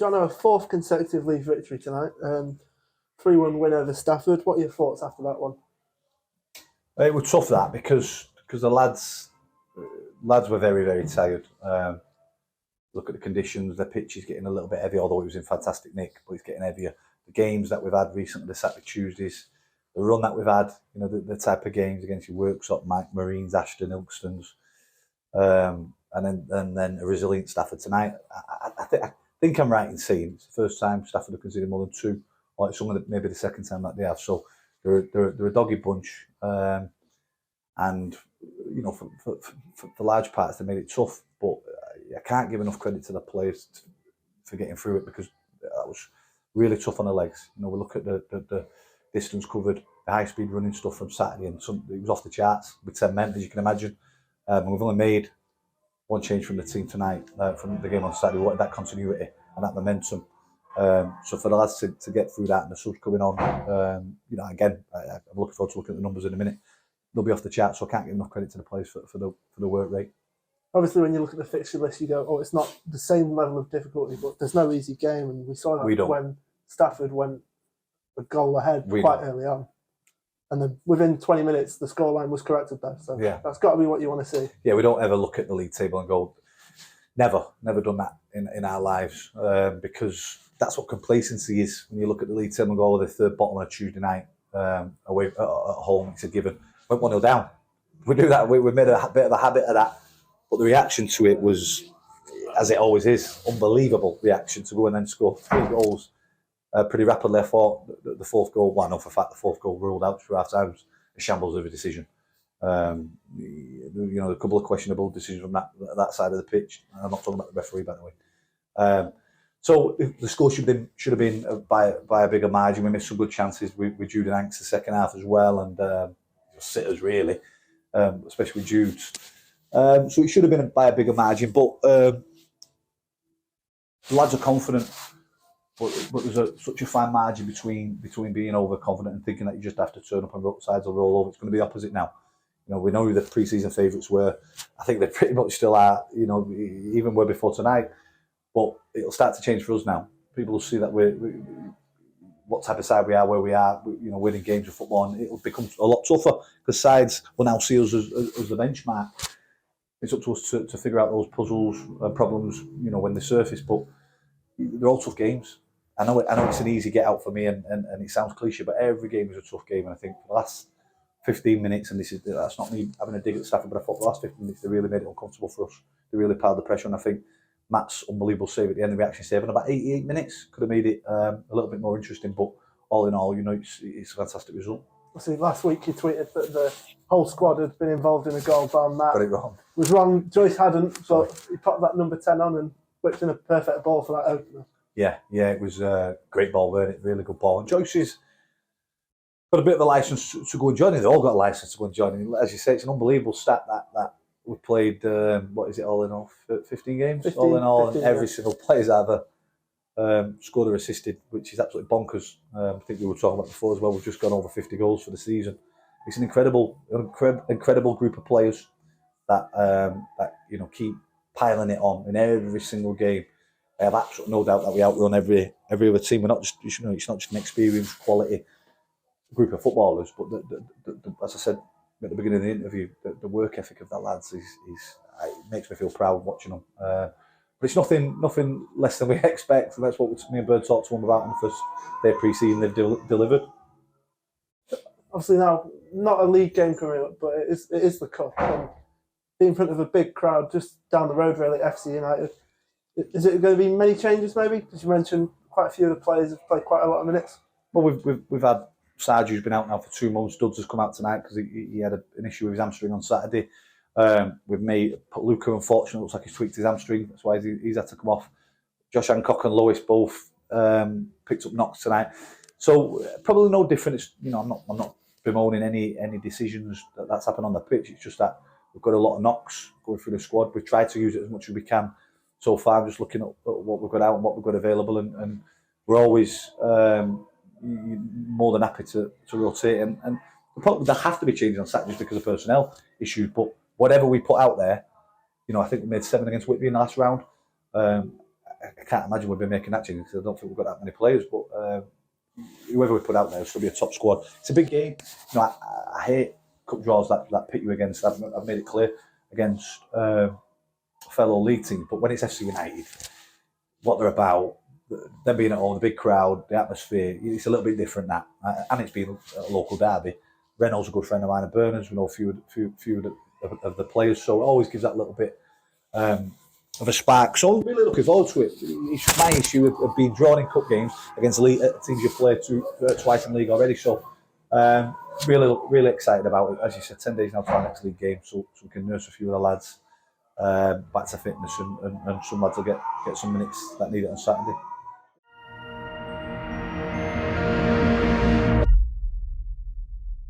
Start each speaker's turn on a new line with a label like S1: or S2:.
S1: John, a fourth consecutive league victory tonight. 3-1 win over Stafford. What are your thoughts after that one?
S2: It was tough that because the lads were very, very tired. Look at the conditions. The pitch is getting a little bit heavy, although it was in fantastic nick, but it's getting heavier. The games that we've had recently, the Saturday Tuesdays, the run that we've had, the type of games against your Worksop, Marines, Ashton, Ilkstons, and then a resilient Stafford tonight. I think I'm right in saying it's the first time Stafford have conceded more than 2, or it's only maybe the second time that they have. So they're a doggy bunch, and for large parts they made it tough. But I can't give enough credit to the players for getting through it, because that was really tough on the legs. We look at the distance covered, the high speed running stuff from Saturday, and it was off the charts with 10 men, as you can imagine. And we've only made one change from the team tonight, from the game on Saturday. We wanted that continuity and that momentum. So for the lads to get through that, and the subs coming on, again, I'm looking forward to looking at the numbers in a minute. They'll be off the chart, so I can't give enough credit to the players for the work rate.
S1: Obviously, when you look at the fixture list, you go, "Oh, it's not the same level of difficulty," but there's no easy game, and we saw that when Stafford went a goal ahead quite early on, and then within 20 minutes, the scoreline was corrected there. So that's got to be what you want to see. Yeah,
S2: we don't ever look at the league table and go, never done that in our lives, because that's what complacency is. When you look at the league table and go, the third bottom on a Tuesday night away at home, it's a given. Went 1-0 down. We do that. We made a bit of a habit of that. But the reaction to it was, as it always is, unbelievable reaction to go and then score 3 goals pretty rapidly. I thought the fourth goal, well, I know for a fact the fourth goal ruled out through half time, was a shambles of a decision. A couple of questionable decisions from that side of the pitch. I'm not talking about the referee, by the way. So the score should have been by a bigger margin. We missed some good chances with Jude and Hanks the second half as well, and sitters really, especially with Jude. So it should have been by a bigger margin, but the lads are confident. But there's such a fine margin between being overconfident and thinking that you just have to turn up and sides will roll over. It's going to be the opposite now. We know who the pre-season favourites were. I think they pretty much still are. Even were before tonight. But it'll start to change for us now. People will see that we're what type of side we are, where we are. Winning games of football, and it'll become a lot tougher because sides will now see us as the benchmark. It's up to us to figure out those puzzles and problems, when they surface. But they're all tough games. I know it's an easy get out for me, and it sounds cliche, but every game is a tough game. And I think the last 15 minutes, and that's not me having a dig at Stafford, but I thought the last 15 minutes they really made it uncomfortable for us. They really piled the pressure, and I think Matt's unbelievable save at the end of the reaction save in about 88 minutes could have made it a little bit more interesting. But all in all, it's a fantastic result.
S1: See, last week you tweeted that the whole squad had been involved in a goal, bar Matt.
S2: Got it wrong.
S1: Was wrong. Joyce hadn't, but he popped that number 10 on and whipped in a perfect ball for that opener. Yeah,
S2: it was a great ball, wasn't it? Really good ball. And Joyce has got a bit of a licence to go and join. They've all got a licence to go and join. As you say, it's an unbelievable stat that we played, what is it, all in all, 15 games? 15, all in all, and every single player's either scored or assisted, which is absolutely bonkers. I think we were talking about before as well. We've just gone over 50 goals for the season. It's an incredible group of players that keep piling it on in every single game. I have absolutely no doubt that we outrun every other team. We're not just, it's not just an experienced, quality group of footballers, but as I said at the beginning of the interview, the work ethic of the lads it makes me feel proud watching them. But it's nothing less than we expect. That's what me and Bird talked to them about in the first day of pre-season. They've delivered.
S1: Obviously now, not a league game coming up, but it is the cup. And being in front of a big crowd just down the road, really, FC United. Is it going to be many changes, maybe? Because you mentioned quite a few of the players have played quite a lot of minutes.
S2: Well, we've had Sarge, who's been out now for 2 months. Dudds has come out tonight because he had an issue with his hamstring on Saturday. We've made Luca, unfortunately, looks like he's tweaked his hamstring. That's why he's had to come off. Josh Hancock and Lois both picked up knocks tonight. So probably no different. I'm not bemoaning any decisions that's happened on the pitch. It's just that we've got a lot of knocks going through the squad. We've tried to use it as much as we can. So far, I'm just looking at what we've got out and what we've got available, and we're always more than happy to rotate. And there have to be changes on Saturday just because of personnel issues. But whatever we put out there, I think we made 7 against Whitby in the last round. I can't imagine we'd be making that change because I don't think we've got that many players. But whoever we put out there will still be a top squad. It's a big game. You know, I hate cup draws that pit you against. I've made it clear against fellow league teams. But when it's FC United, what they're about, them being at home, the big crowd, the atmosphere, it's a little bit different that. And it's been a local derby. Reynolds a good friend of mine, and Berners. We know a few of the players, so it always gives that little bit of a spark. So I'm really looking forward to it. It's my issue of being drawn in cup games against teams you've played twice in the league already. So really excited about it. As you said, 10 days now to our next league game, so we can nurse a few of the lads back to fitness, and some lads will get some minutes that need it on Saturday.